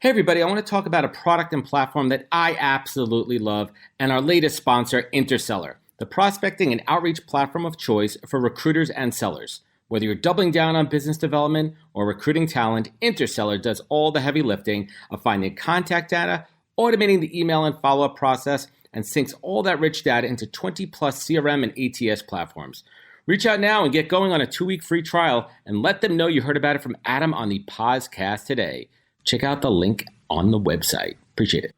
Hey everybody, I want to talk about a product and platform that I absolutely love and our latest sponsor, Interseller, the prospecting and outreach platform of choice for recruiters and sellers. Whether you're doubling down on business development or recruiting talent, Interseller does all the heavy lifting of finding contact data, automating the email and follow-up process, and syncs all that rich data into 20 plus CRM and ATS platforms. Reach out now and get going on a 2-week free trial and let them know you heard about it from Adam on the podcast today. Check out the link on the website. Appreciate it.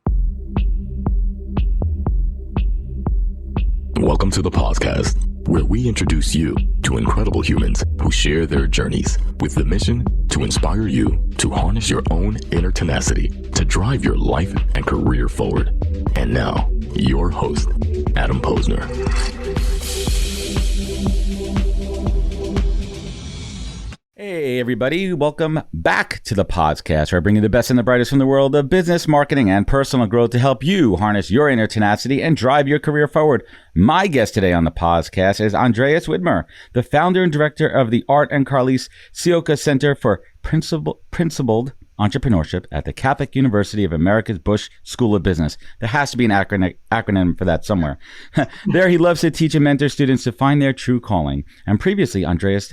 Welcome to the podcast, where we introduce you to incredible humans who share their journeys with the mission to inspire you to harness your own inner tenacity to drive your life and career forward. And now, your host, Adam Posner. Hey everybody, welcome back to the podcast, where I bring you the best and the brightest from the world of business, marketing, and personal growth to help you harness your inner tenacity and drive your career forward. My guest today on the podcast is Andreas Widmer, the founder and director of the Art and Carlise Sioka Center for Principled Entrepreneurship at the Catholic University of America's Bush School of Business. There has to be an acronym for that somewhere. There he loves to teach and mentor students to find their true calling. And previously, Andreas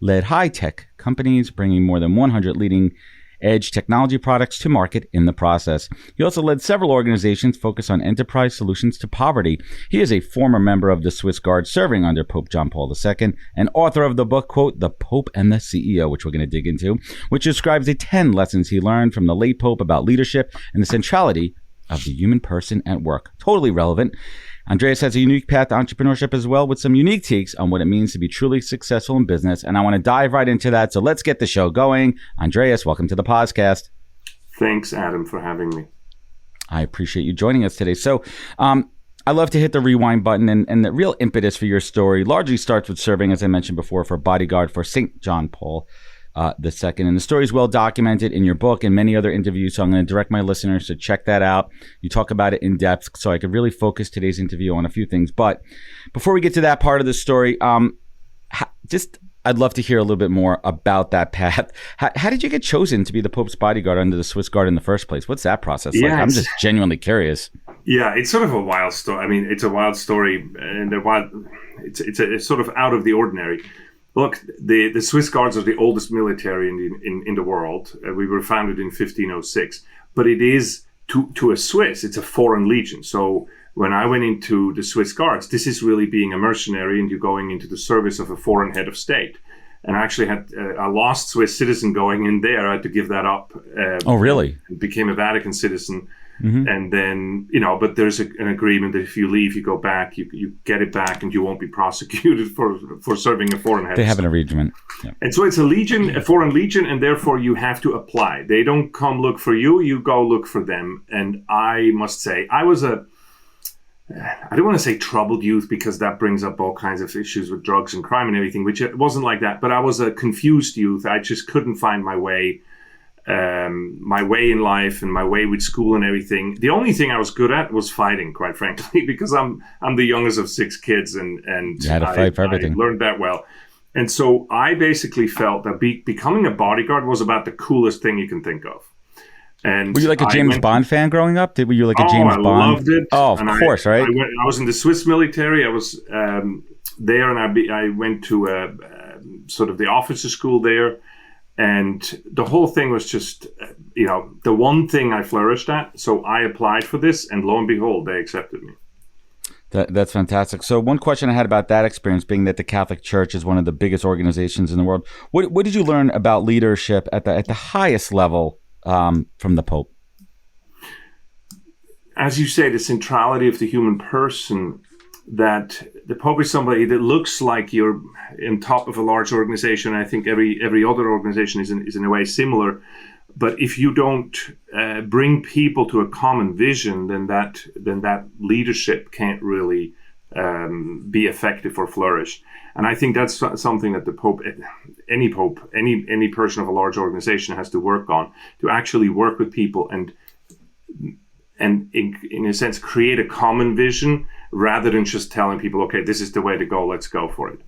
led high-tech companies, bringing more than 100 leading-edge technology products to market in the process. He also led several organizations focused on enterprise solutions to poverty. He is a former member of the Swiss Guard, serving under Pope John Paul II, and author of the book, quote, The Pope and the CEO, which we're going to dig into, which describes the 10 lessons he learned from the late Pope about leadership and the centrality of the human person at work. Totally relevant. Andreas has a unique path to entrepreneurship as well, with some unique takes on what it means to be truly successful in business. And I want to dive right into that. So let's get the show going. Andreas, welcome to the podcast. Thanks, Adam, for having me. I appreciate you joining us today. So I love to hit the rewind button. And the real impetus for your story largely starts with serving, as I mentioned before, for Bodyguard for St. John Paul II. And the story is well documented in your book and many other interviews. So I'm going to direct my listeners to check that out. You talk about it in depth, so I could really focus today's interview on a few things. But before we get to that part of the story, I'd love to hear a little bit more about that path. How did you get chosen to be the Pope's bodyguard under the Swiss Guard in the first place? What's that process like? I'm just genuinely curious. Yeah, it's sort of a wild story. I mean, it's a wild story, and it's sort of out of the ordinary. Look, the Swiss Guards are the oldest military in the world. We were founded in 1506, but it is to a Swiss, it's a foreign legion. So when I went into the Swiss Guards, this is really being a mercenary, and you're going into the service of a foreign head of state. And I actually had a lost Swiss citizen going in there. I had to give that up. Oh, really? Became a Vatican citizen. Mm-hmm. And then, but there's an agreement that if you leave, you go back, you get it back, and you won't be prosecuted for serving a foreign head. They have an arrangement. Yeah. And so it's a foreign legion, and therefore you have to apply. They don't come look for you, you go look for them. And I must say, I don't want to say troubled youth, because that brings up all kinds of issues with drugs and crime and everything, which it wasn't like that. But I was a confused youth. I just couldn't find my way in life and my way with school and everything. The only thing I was good at was fighting, quite frankly, because I'm the youngest of 6 kids, and you had to fight for everything. I learned that well. And so I basically felt that becoming a bodyguard was about the coolest thing you can think of. And were you like a James Bond fan growing up? Were you like a James Bond? I loved it. Oh, of course, right? I was in the Swiss military. I was there, and I went to sort of the officer school there. And the whole thing was just, the one thing I flourished at. So I applied for this, and lo and behold, they accepted me. That's fantastic. So one question I had about that experience, being that the Catholic Church is one of the biggest organizations in the world, what did you learn about leadership at the highest level from the Pope? As you say, the centrality of the human person, that the Pope is somebody that looks like you're in top of a large organization. I think every other organization is in a way similar. But if you don't bring people to a common vision, then that leadership can't really be effective or flourish. And I think that's something that the Pope, any person of a large organization has to work on, to actually work with people and in a sense create a common vision, rather than just telling people, okay, this is the way to go, let's go for it.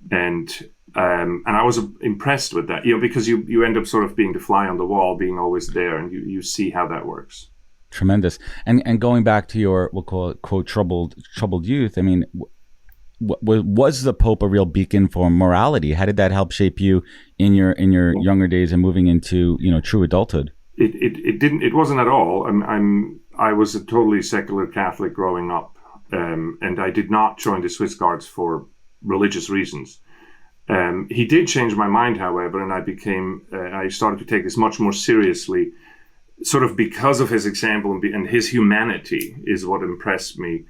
And And I was impressed with that, because you end up sort of being the fly on the wall, being always there, and you see how that works. Tremendous. And going back to your, we'll call it, quote, troubled youth, I mean, was the Pope a real beacon for morality? How did that help shape you in your younger days and moving into, true adulthood? It wasn't at all. I was a totally secular Catholic growing up, and I did not join the Swiss Guards for religious reasons. He did change my mind, however, and I started to take this much more seriously, sort of because of his example and his humanity is what impressed me,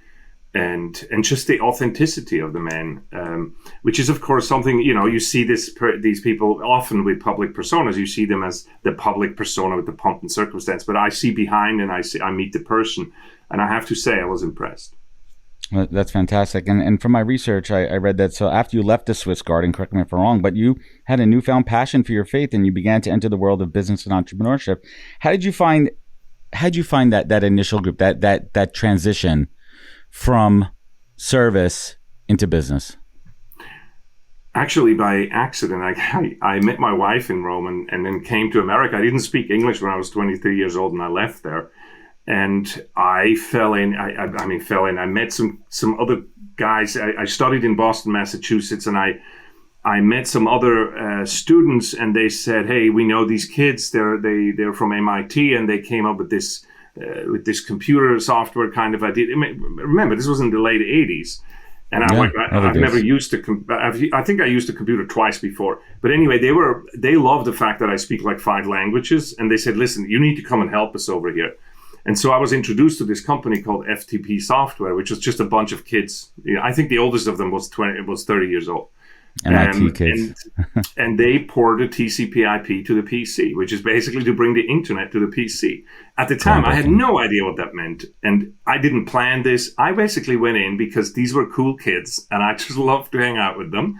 and just the authenticity of the man, which is of course something, you see these people often with public personas. You see them as the public persona with the pomp and circumstance, but I see behind, and I meet the person, and I have to say I was impressed. Well, that's fantastic. And from my research, I read that so after you left the Swiss Guard, and correct me if I'm wrong, but you had a newfound passion for your faith and you began to enter the world of business and entrepreneurship. How did you find that initial group, that transition from service into business? Actually, by accident, I met my wife in Rome and then came to America. I didn't speak English when I was 23 years old, and I left there. And I fell in. I met some other guys. I studied in Boston, Massachusetts, and I met some other students, and they said, "Hey, we know these kids. They're from MIT, and they came up with this computer software kind of idea." Remember, this was in the late '80s, and I've never used I think I used a computer twice before. But anyway, they loved the fact that I speak like 5 languages, and they said, "Listen, you need to come and help us over here." And so I was introduced to this company called FTP Software, which was just a bunch of kids. I think the oldest of them was 30 years old. MIT kids. and they ported TCP/IP to the PC, which is basically to bring the internet to the PC. At the time, I had no idea what that meant. And I didn't plan this. I basically went in because these were cool kids, and I just loved to hang out with them.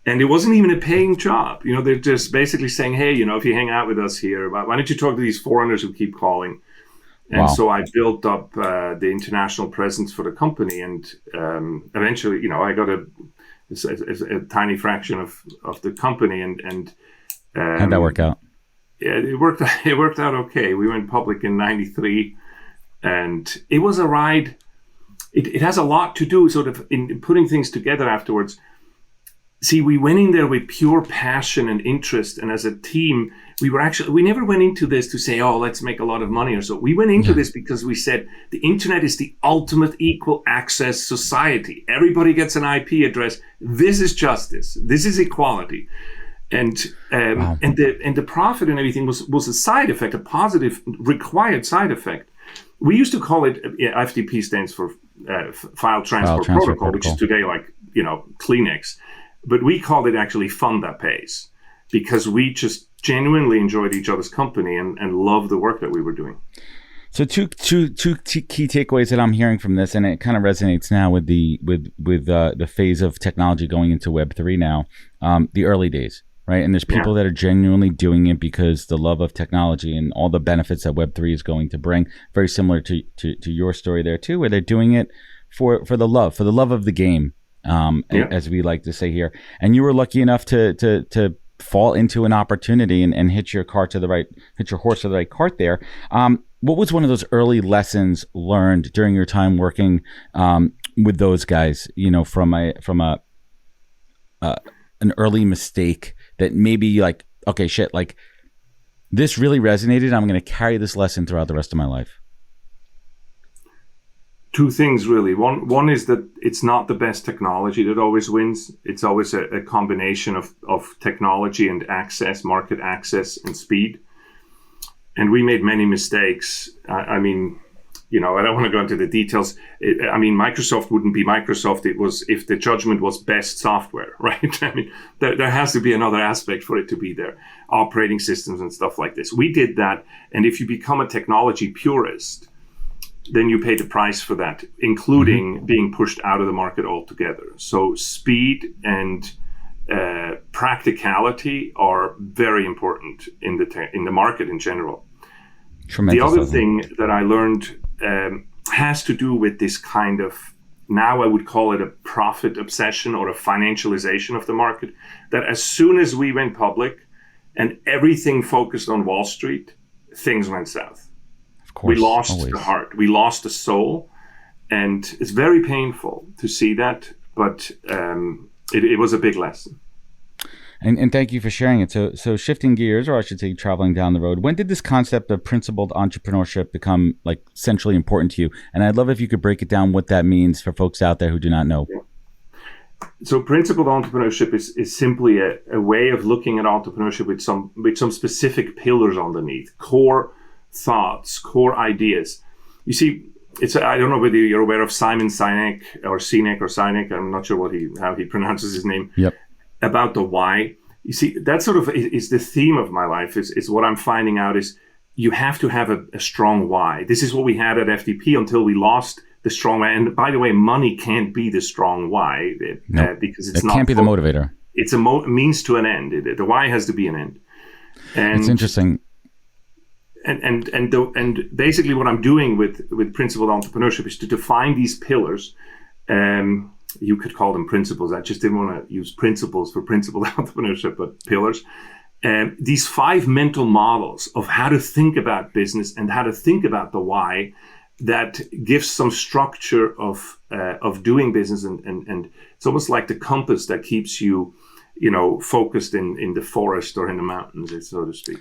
And it wasn't even a paying job. They're just basically saying, "Hey, if you hang out with us here, why don't you talk to these foreigners who keep calling?" And so I built up the international presence for the company, and eventually, I got a tiny fraction of the company. And how'd that work out? Yeah, it worked out okay. We went public in '93, and it was a ride. It has a lot to do sort of in putting things together afterwards. See, we went in there with pure passion and interest, and as a team, we never went into this to say, "Oh, let's make a lot of money" or so. We went into this because we said the internet is the ultimate equal access society. Everybody gets an IP address. This is justice. This is equality, and the profit and everything was a side effect, a positive required side effect. We used to call it FTP stands for File Transfer Protocol, which is today like Kleenex. But we called it actually Fund That Pays, because we just genuinely enjoyed each other's company and loved the work that we were doing. So two key takeaways that I'm hearing from this, and it kind of resonates now with the phase of technology going into Web3 now, the early days, right? And there's people that are genuinely doing it because the love of technology and all the benefits that Web3 is going to bring. Very similar to your story there too, where they're doing it for the love of the game. As we like to say here, and you were lucky enough to fall into an opportunity and hit your horse to the right cart there. What was one of those early lessons learned during your time working with those guys? From an early mistake that maybe like, okay, shit, like this really resonated. I'm going to carry this lesson throughout the rest of my life. 2 things really. One is that it's not the best technology that always wins. It's always a combination of technology and access, market access and speed. And we made many mistakes. I don't want to go into the details. Microsoft wouldn't be Microsoft. It was if the judgment was best software, right? There has to be another aspect for it to be there. Operating systems and stuff like this. We did that. And if you become a technology purist, then you pay the price for that, including being pushed out of the market altogether. So speed and practicality are very important in the market in general. Tremendous. The other thing that I learned has to do with this kind of now I would call it a profit obsession or a financialization of the market, that as soon as we went public and everything focused on Wall Street, things went south. Of course, we lost always. the heart, we lost the soul, and it's very painful to see that, but it was a big lesson. And thank you for sharing it. So shifting gears, or I should say traveling down the road, when did this concept of principled entrepreneurship become like centrally important to you? And I'd love if you could break it down what that means for folks out there who do not know. Yeah. So principled entrepreneurship is simply a way of looking at entrepreneurship with some specific pillars underneath, core thoughts, core ideas. You see, I don't know whether you're aware of Simon Sinek or Sinek. I'm not sure how he pronounces his name. Yep. About the why. You see, that sort of is the theme of my life, is what I'm finding out is you have to have a strong why. This is what we had at FDP until we lost the strong why. And by the way, money can't be the strong why because it can't be the motivator. It's a means to an end. The why has to be an end. And it's interesting. And basically what I'm doing with principled entrepreneurship is to define these pillars. You could call them principles. I just didn't want to use principles for principled entrepreneurship, but pillars. These 5 mental models of how to think about business and how to think about the why, that gives some structure of doing business, and it's almost like the compass that keeps you, focused in the forest or in the mountains, so to speak.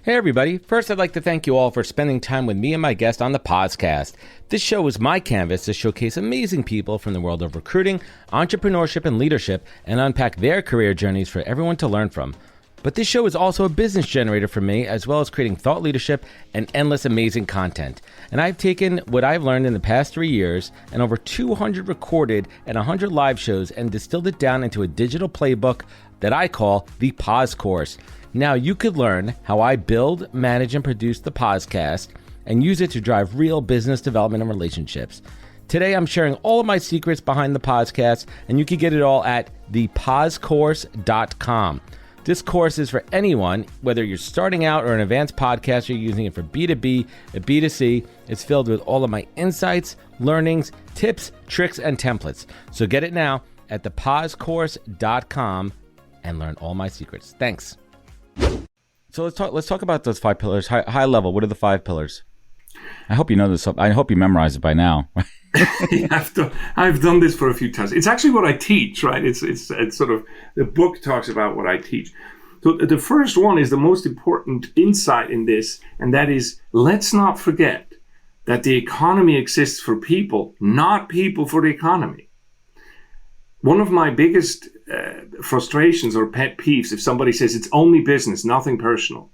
Hey everybody, first I'd like to thank you all for spending time with me and my guest on the podcast. This show is my canvas to showcase amazing people from the world of recruiting, entrepreneurship, and leadership, and unpack their career journeys for everyone to learn from. But this show is also a business generator for me, as well as creating thought leadership and endless amazing content. And I've taken what I've learned in the past 3 years and over 200 recorded and 100 live shows and distilled it down into a digital playbook that I call the Pause Course. Now you could learn how I build, manage, and produce the podcast and use it to drive real business development and relationships. Today, I'm sharing all of my secrets behind the podcast, and you can get it all at thepausecourse.com. This course is for anyone, whether you're starting out or an advanced podcaster, you're using it for B2B, B2C. It's filled with all of my insights, learnings, tips, tricks, and templates. So get it now at thepausecourse.com and learn all my secrets. Thanks. So let's talk about those 5 pillars. High level, what are the 5 pillars? I hope you know this. I hope you memorize it by now. Yeah, I've done this for a few times. It's actually what I teach, right? It's sort of, the book talks about what I teach. So the first one is the most important insight in this, and that is, let's not forget that the economy exists for people, not people for the economy. One of my biggest frustrations or pet peeves, if somebody says it's only business, nothing personal.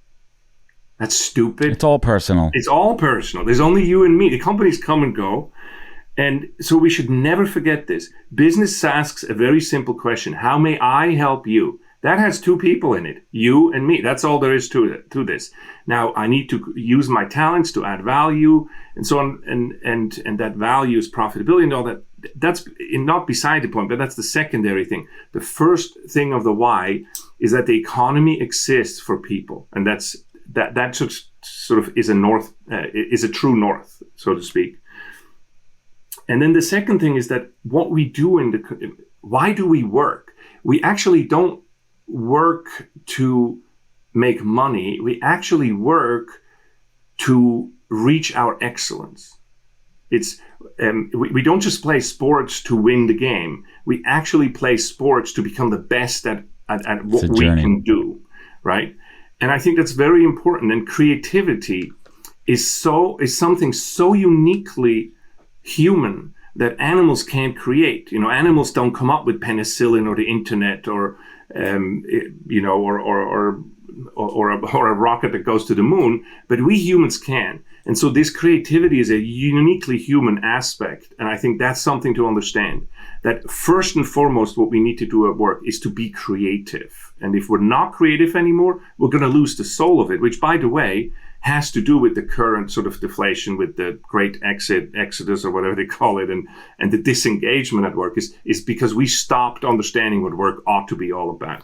That's stupid. It's all personal. It's all personal. There's only you and me. The companies come and go. And so we should never forget this. Business asks a very simple question. How may I help you? That has 2 people in it, you and me. That's all there is to this. Now, I need to use my talents to add value and so on. And that value is profitability and all that. That's not beside the point, but that's the secondary thing. The first thing of the why is that the economy exists for people. And that sort of is a true north, so to speak. And then the second thing is that what we do why do we work? We actually don't work to make money. We actually work to reach our excellence. It's we don't just play sports to win the game. We actually play sports to become the best at what we can do, right? And I think that's very important. And creativity is something so uniquely human that animals can't create. Animals don't come up with penicillin or the internet or a rocket that goes to the moon, but we humans can. And so this creativity is a uniquely human aspect. And I think that's something to understand, that first and foremost, what we need to do at work is to be creative. And if we're not creative anymore, we're going to lose the soul of it, which, by the way, has to do with the current sort of deflation, with the great exodus or whatever they call it, and the disengagement at work is because we stopped understanding what work ought to be all about.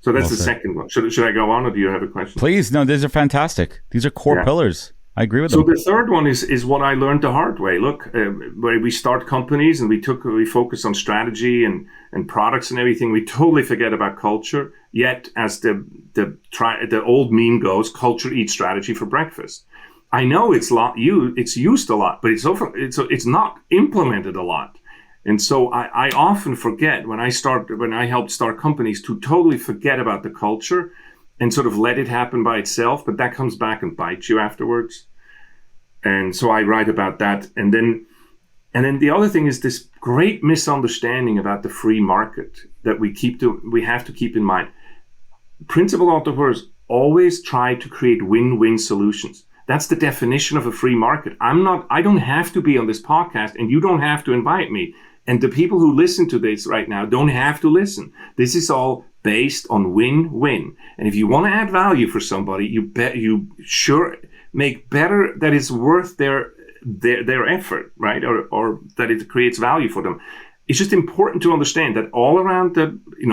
So that's the second one. Should I go on, or do you have a question? Please. No, these are fantastic. These are core pillars. I agree with So them. the third one is what I learned the hard way. Look, where we start companies and we focus on strategy and products and everything. We totally forget about culture. Yet, as the old meme goes, culture eats strategy for breakfast. I know it's used a lot, but it's not implemented a lot. And so I often forget when I help start companies to totally forget about the culture and sort of let it happen by itself, but that comes back and bites you afterwards. And so I write about that. And then the other thing is this great misunderstanding about the free market that we have to keep in mind. Principal entrepreneurs always try to create win-win solutions. That's the definition of a free market. I don't have to be on this podcast, and you don't have to invite me. And the people who listen to this right now don't have to listen. This is all based on win-win. And if you want to add value for somebody, you sure make better that it's worth their effort, right? Or that it creates value for them. It's just important to understand that all around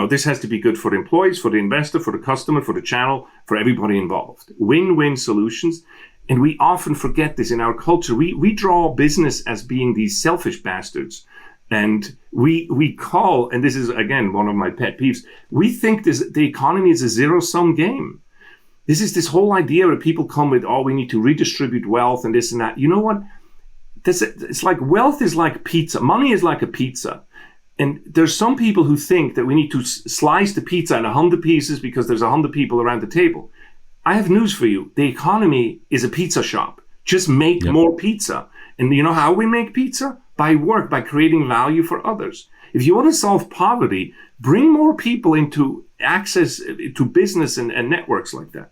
this has to be good for the employees, for the investor, for the customer, for the channel, for everybody involved. Win-win solutions. And we often forget this in our culture. We draw business as being these selfish bastards. And we call, and this is, again, one of my pet peeves, we think the economy is a zero-sum game. This is this whole idea where people come with, we need to redistribute wealth and this and that. You know what? It's like wealth is like pizza. Money is like a pizza. And there's some people who think that we need to slice the pizza in 100 pieces because there's 100 people around the table. I have news for you. The economy is a pizza shop. Just make more pizza. And you know how we make pizza? By work, by creating value for others. If you want to solve poverty, bring more people into access to business and networks like that.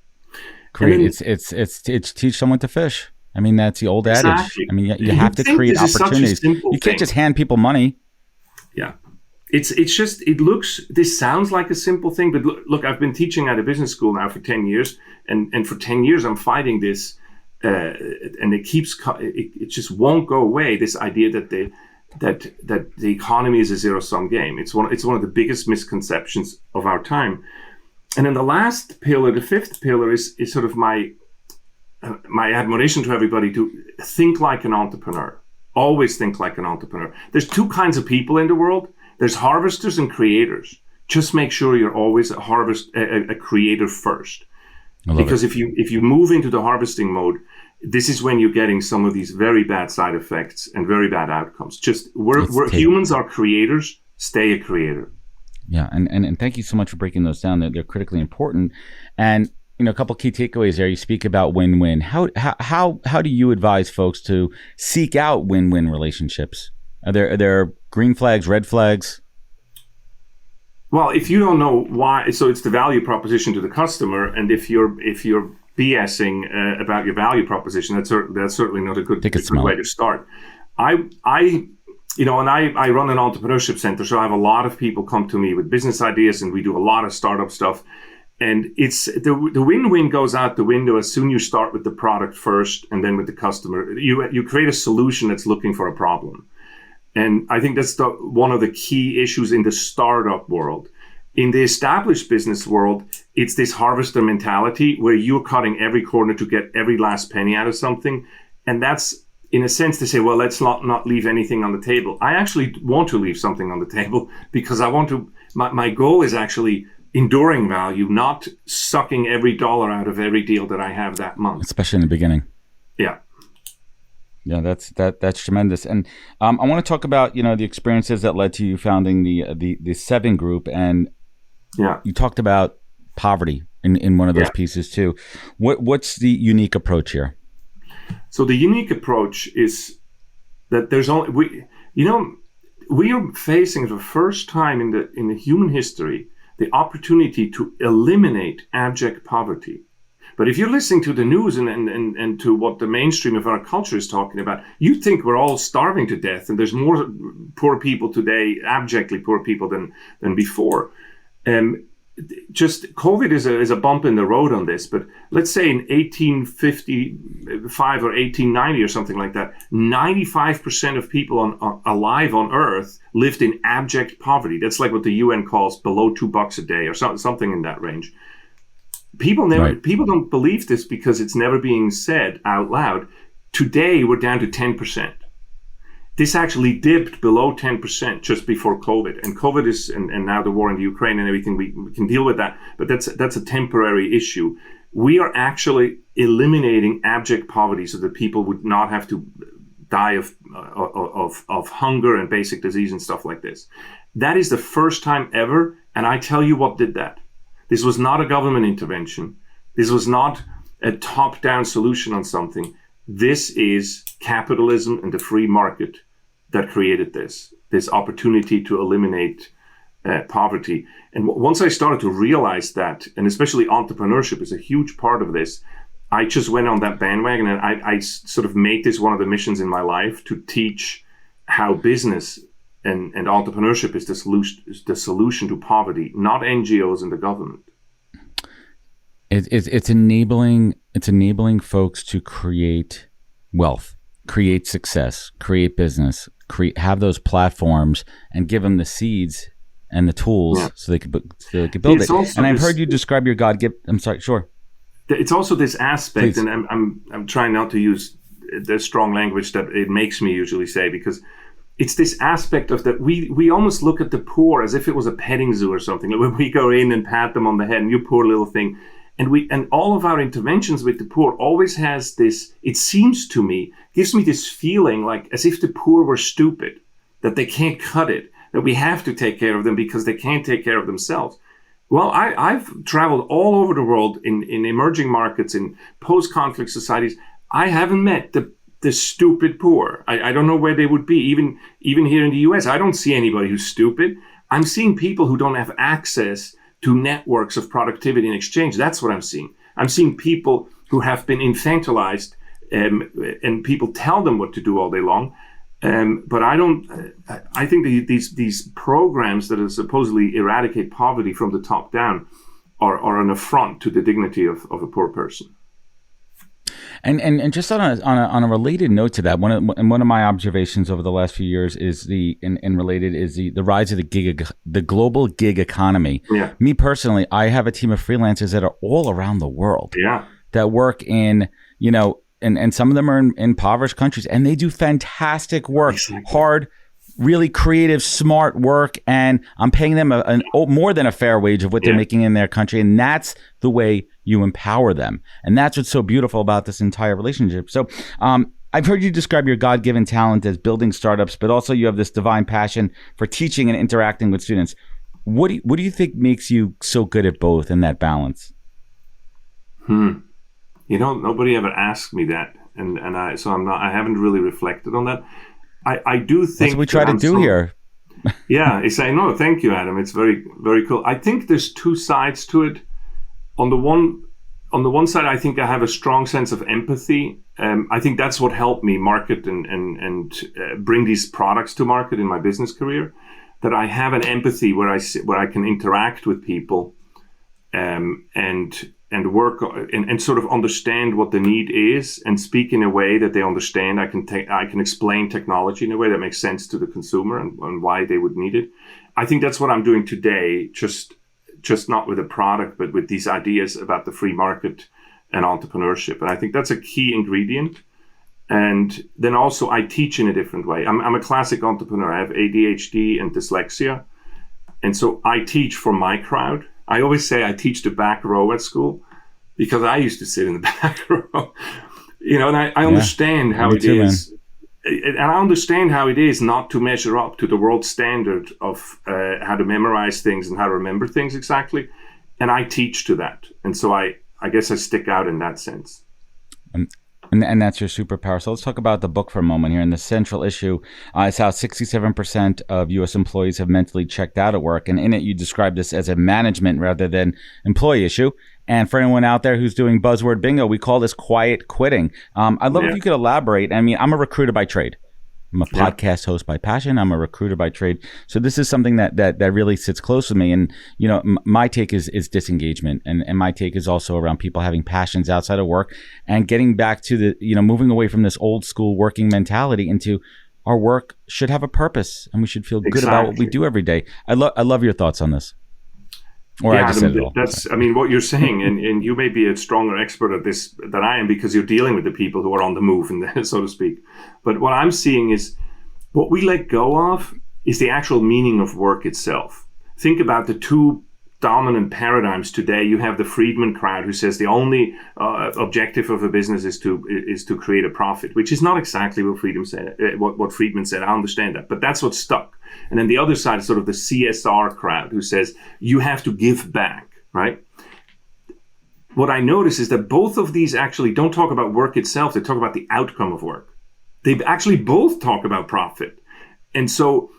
Great. It's teach someone to fish. I mean, that's the old adage. Exactly. I mean, you have to create opportunities. You can't just hand people money. Yeah. This sounds like a simple thing, but look, I've been teaching at a business school now for 10 years, and for 10 years I'm fighting this, and it just won't go away, this idea that the economy is a zero-sum game. It's one of the biggest misconceptions of our time. And then the last pillar, the fifth pillar, is sort of my admonition to everybody to think like an entrepreneur. Always think like an entrepreneur. There's two kinds of people in the world. There's harvesters and creators. Just make sure you're always a creator first. Because if you move into the harvesting mode, this is when you're getting some of these very bad side effects and very bad outcomes. Humans are creators. Stay a creator. Yeah, and thank you so much for breaking those down. They're critically important. And a couple key takeaways there. You speak about win-win. How do you advise folks to seek out win-win relationships? Are there green flags, red flags? Well, if you don't know why, so it's the value proposition to the customer, and if you're BSing about your value proposition, that's certainly not a good way to start. I run an entrepreneurship center, so I have a lot of people come to me with business ideas, and we do a lot of startup stuff. And it's the win-win goes out the window as soon as you start with the product first, and then with the customer. You create a solution that's looking for a problem. And I think that's one of the key issues in the startup world. In the established business world, it's this harvester mentality where you're cutting every corner to get every last penny out of something. And that's, in a sense, to say, well, let's not leave anything on the table. I actually want to leave something on the table because my goal is actually enduring value, not sucking every dollar out of every deal that I have that month. Especially in the beginning. Yeah. Yeah, that's tremendous. And I want to talk about the experiences that led to you founding the Seven Group, and you talked about poverty in one of those pieces too. What's the unique approach here? So the unique approach is that we are facing for the first time in the human history the opportunity to eliminate abject poverty. But if you're listening to the news and to what the mainstream of our culture is talking about, you think we're all starving to death and there's more poor people today, abjectly poor people than before. Just COVID is a bump in the road on this. But let's say in 1855 or 1890 or something like that, 95% of people alive on Earth lived in abject poverty. That's like what the UN calls below $2 a day or something in that range. People don't believe this because it's never being said out loud. Today, we're down to 10%. This actually dipped below 10% just before COVID. And COVID is, and now the war in the Ukraine and everything, we can deal with that. But that's a temporary issue. We are actually eliminating abject poverty so that people would not have to die of hunger and basic disease and stuff like this. That is the first time ever. And I tell you what did that. This was not a government intervention. This was not a top-down solution on something. This is capitalism and the free market that created this opportunity to eliminate poverty. And once I started to realize that, and especially entrepreneurship is a huge part of this, I just went on that bandwagon, and I sort of made this one of the missions in my life to teach how business and entrepreneurship is the solution to poverty, not NGOs and the government. It's enabling folks to create wealth, create success, create business, have those platforms, and give them the seeds and the tools so they could build it. And I've heard you describe your God-given. I'm sorry, sure. It's also this aspect, Please. and I'm trying not to use the strong language that it makes me usually say, because it's this aspect of that we almost look at the poor as if it was a petting zoo or something. Like when we go in and pat them on the head, and you poor little thing. And all of our interventions with the poor always has this, it seems to me, gives me this feeling like as if the poor were stupid, that they can't cut it, that we have to take care of them because they can't take care of themselves. Well, I've traveled all over the world in emerging markets, in post-conflict societies. I haven't met the stupid poor. I don't know where they would be. Even here in the US, I don't see anybody who's stupid. I'm seeing people who don't have access to networks of productivity and exchange. That's what I'm seeing. I'm seeing people who have been infantilized, and people tell them what to do all day long. But I think these programs that are supposedly eradicate poverty from the top down are an affront to the dignity of a poor person. And just on a related note to that, one of my observations over the last few years is the rise of the global gig economy. Yeah. Me personally, I have a team of freelancers that are all around the world. Yeah. That work in, and some of them are in impoverished countries, and they do fantastic work, exactly. Hard, really creative, smart work, and I'm paying them more than a fair wage of what they're making in their country, and that's the way you empower them. And that's what's so beautiful about this entire relationship. So I've heard you describe your God-given talent as building startups, but also you have this divine passion for teaching and interacting with students. What do you think makes you so good at both in that balance? Nobody ever asked me that, and I haven't really reflected on that. I do think that's what we try to do here. Yeah, no, thank you, Adam. It's very, very cool. I think there's two sides to it. On the one side, I think I have a strong sense of empathy. I think that's what helped me market and bring these products to market in my business career. That I have an empathy where I can interact with people, and work and sort of understand what the need is and speak in a way that they understand. I can explain technology in a way that makes sense to the consumer and why they would need it. I think that's what I'm doing today, just not with a product, but with these ideas about the free market and entrepreneurship. And I think that's a key ingredient. And then also I teach in a different way. I'm a classic entrepreneur. I have ADHD and dyslexia. And so I teach for my crowd. I always say I teach the back row at school because I used to sit in the back row, and I understand how it is. And I understand how it is not to measure up to the world standard of how to memorize things and how to remember things exactly. And I teach to that. And so I guess I stick out in that sense. And that's your superpower. So let's talk about the book for a moment here. And the central issue is how 67% of U.S. employees have mentally checked out at work. And in it, you describe this as a management rather than employee issue. And for anyone out there who's doing buzzword bingo, we call this quiet quitting. I'd love if you could elaborate. I mean, I'm a recruiter by trade. I'm a podcast host by passion. I'm a recruiter by trade. So this is something that really sits close with me. And, my take is disengagement. And my take is also around people having passions outside of work and getting back to the, moving away from this old school working mentality into our work should have a purpose and we should feel good about what we do every day. I love your thoughts on this. Or I just said it all. That's, I mean, what you're saying, and you may be a stronger expert at this than I am because you're dealing with the people who are on the move, and so to speak. But what I'm seeing is what we let go of is the actual meaning of work itself. Think about the two dominant paradigms today. You have the Friedman crowd who says the only objective of a business is to create a profit, which is not exactly what Friedman said. What Friedman said, I understand that, but that's what's stuck. And then the other side is sort of the CSR crowd who says you have to give back, right? What I notice is that both of these actually don't talk about work itself. They talk about the outcome of work. They actually both talk about profit. And so,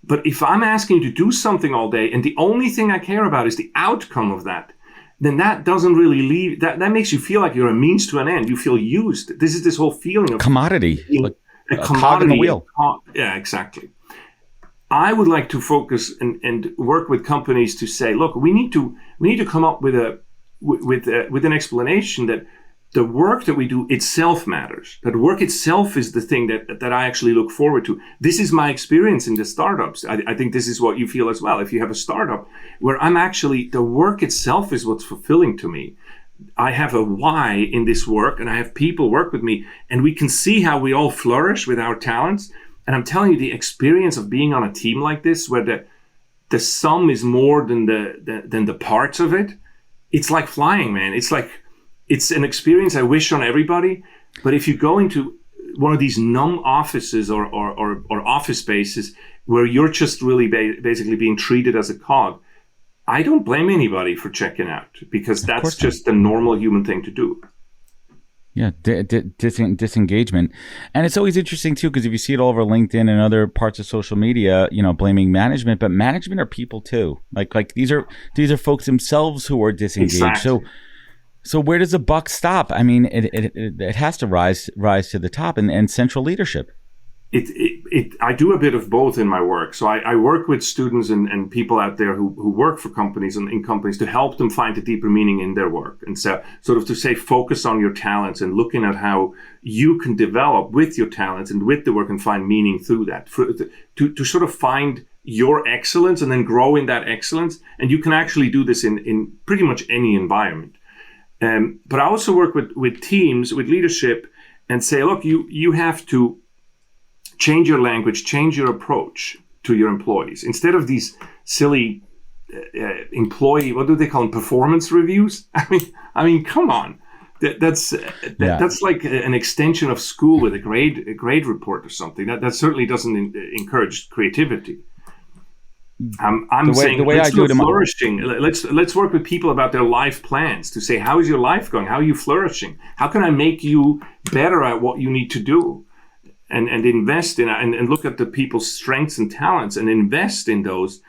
but if I'm asking you to do something all day and the only thing I care about is the outcome of that, then that doesn't really leave, that makes you feel like you're a means to an end. You feel used. This is this whole feeling of commodity, like a commodity, cog in the wheel. Yeah, exactly. I would like to focus and work with companies to say, look, we need to come up with an explanation that the work that we do itself matters. That work itself is the thing that I actually look forward to. This is my experience in the startups. I think this is what you feel as well. If you have a startup where the work itself is what's fulfilling to me. I have a why in this work and I have people work with me and we can see how we all flourish with our talents. And I'm telling you, the experience of being on a team like this, where the sum is more than the parts of it, it's like flying, man. It's an experience I wish on everybody. But if you go into one of these numb offices or office spaces where you're just really basically being treated as a cog, I don't blame anybody for checking out because that's just the normal human thing to do. Yeah, disengagement. And it's always interesting, too, because if you see it all over LinkedIn and other parts of social media, blaming management, but management are people, too. Like these are folks themselves who are disengaged. Exactly. So where does the buck stop? I mean, it has to rise to the top and central leadership. I do a bit of both in my work. So I work with students and people out there who work for companies and in companies to help them find a deeper meaning in their work. And so sort of to say, focus on your talents and looking at how you can develop with your talents and with the work and find meaning through that, to sort of find your excellence and then grow in that excellence. And you can actually do this in pretty much any environment. But I also work with teams, with leadership, and say, look, you have to change your language, change your approach to your employees. Instead of these silly employee, what do they call them, performance reviews? I mean, come on. That's like an extension of school with a grade report or something. That certainly doesn't encourage creativity. I'm saying let's do flourishing. Let's work with people about their life plans to say, how is your life going? How are you flourishing? How can I make you better at what you need to do? And invest in and look at the people's strengths and talents and invest in those.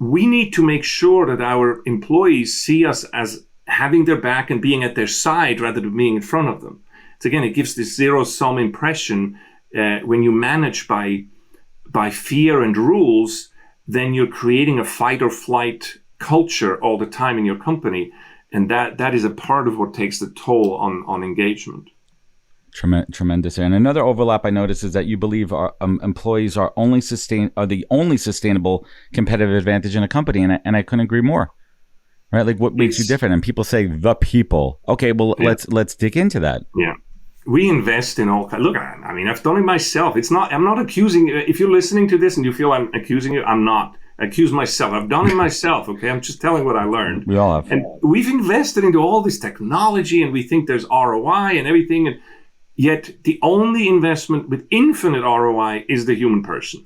We need to make sure that our employees see us as having their back and being at their side rather than being in front of them. So again, it gives this zero-sum impression. When you manage by fear and rules, then you're creating a fight or flight culture all the time in your company. And that is a part of what takes the toll on engagement. Tremendous. And another overlap I noticed is that you believe our employees are the only sustainable competitive advantage in a company, and I couldn't agree more. Right? Like, what makes you different? And people say the people. Okay, well, let's dig into that. Yeah, we invest in all. Look, I mean, I've done it myself. I'm not accusing. If you're listening to this and you feel I'm accusing you, I'm not. I accuse myself. I've done it myself. Okay, I'm just telling what I learned. We all have. And we've invested into all this technology, and we think there's ROI and everything, and yet the only investment with infinite ROI is the human person.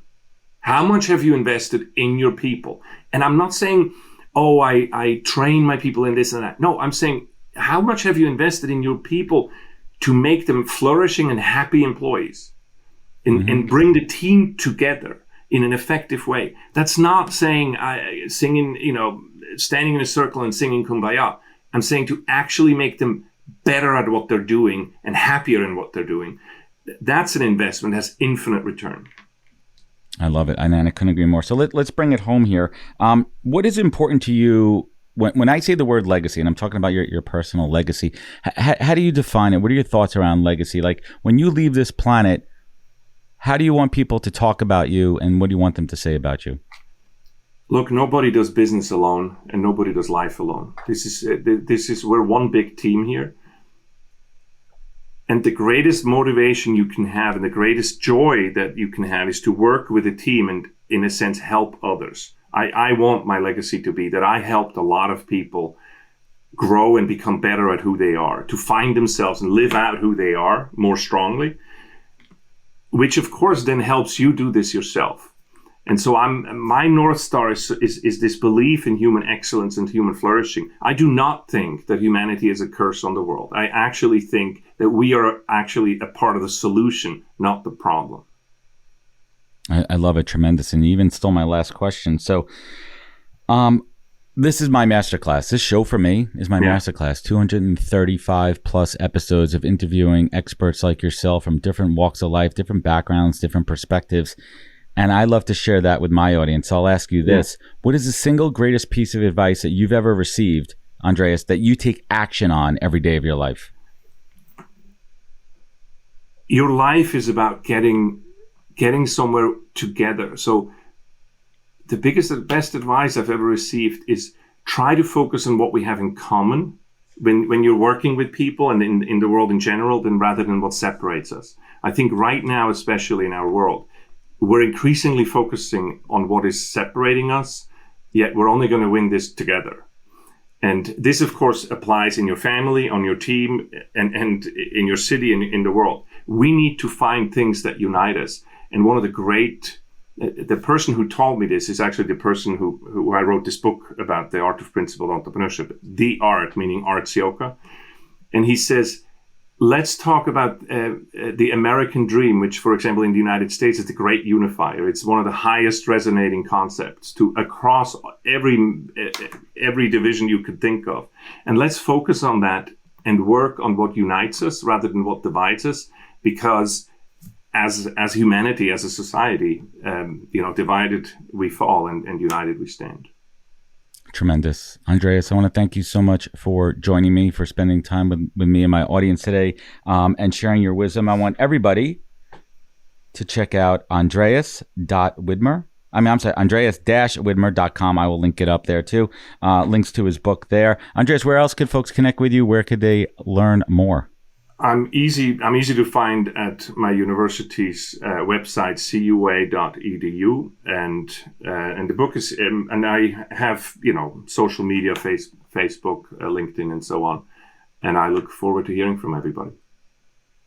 How much have you invested in your people? And I'm not saying, oh, I train my people in this and that. No, I'm saying, how much have you invested in your people to make them flourishing and happy employees and bring the team together in an effective way? That's not saying singing, standing in a circle and singing Kumbaya. I'm saying to actually make them better at what they're doing and happier in what they're doing. That's an investment, has infinite return. I love it. And I couldn't agree more. So let's bring it home here. What is important to you when I say the word legacy, and I'm talking about your personal legacy, how do you define it? What are your thoughts around legacy? Like, when you leave this planet, how do you want people to talk about you, and what do you want them to say about you? Look, nobody does business alone, and nobody does life alone. We're one big team here. And the greatest motivation you can have and the greatest joy that you can have is to work with a team and, in a sense, help others. I want my legacy to be that I helped a lot of people grow and become better at who they are, to find themselves and live out who they are more strongly, which of course then helps you do this yourself. And so my North Star is this belief in human excellence and human flourishing. I do not think that humanity is a curse on the world. I actually think that we are actually a part of the solution, not the problem. I love it. Tremendous. And you even stole my last question. So this is my masterclass. This show for me is my masterclass. 235 plus episodes of interviewing experts like yourself from different walks of life, different backgrounds, different perspectives. And I love to share that with my audience. So I'll ask you this. What is the single greatest piece of advice that you've ever received, Andreas, that you take action on every day of your life? Your life is about getting somewhere together. So the best advice I've ever received is try to focus on what we have in common when you're working with people and in the world in general, then rather than what separates us. I think right now, especially in our world, we're increasingly focusing on what is separating us, yet we're only going to win this together. And this, of course, applies in your family, on your team, and in your city and in the world. We need to find things that unite us. And one of the person who told me this is actually the person who I wrote this book about, The Art of Principled Entrepreneurship, the art, meaning Art Sioka. And he says, let's talk about the American dream, which, for example, in the United States is the great unifier. It's one of the highest resonating concepts across every division you could think of. And let's focus on that and work on what unites us rather than what divides us, because as humanity, as a society, divided we fall and united we stand. Tremendous. Andreas, I want to thank you so much for joining me, for spending time with me and my audience today, and sharing your wisdom. I want everybody to check out Andreas.Widmer. Andreas-Widmer.com. I will link it up there too. Links to his book there. Andreas, where else could folks connect with you? Where could they learn more? I'm easy to find at my university's website, cua.edu, and the book is, and I have social media, Facebook, LinkedIn, and so on, and I look forward to hearing from everybody.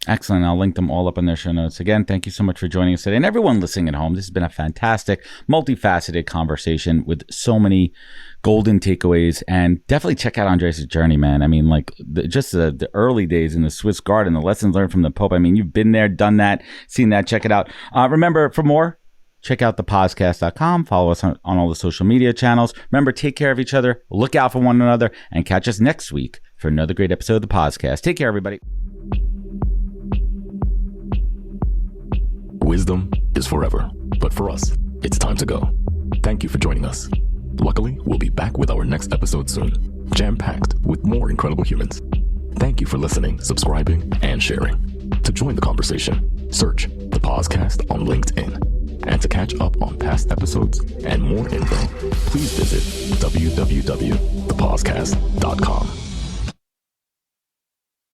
Excellent. I'll link them all up in their show notes. Again, thank you so much for joining us today. And everyone listening at home, this has been a fantastic, multifaceted conversation with so many golden takeaways. And definitely check out Andreas' journey, man. I mean, just the early days in the Swiss garden, the lessons learned from the Pope. I mean, you've been there, done that, seen that. Check it out. Remember, for more, check out thepodcast.com. Follow us on all the social media channels. Remember, take care of each other, look out for one another, and catch us next week for another great episode of the podcast. Take care, everybody. Wisdom is forever, but for us, it's time to go. Thank you for joining us. Luckily, we'll be back with our next episode soon, jam-packed with more incredible humans. Thank you for listening, subscribing, and sharing. To join the conversation, search the podcast on LinkedIn. And to catch up on past episodes and more info, please visit www.thepodcast.com.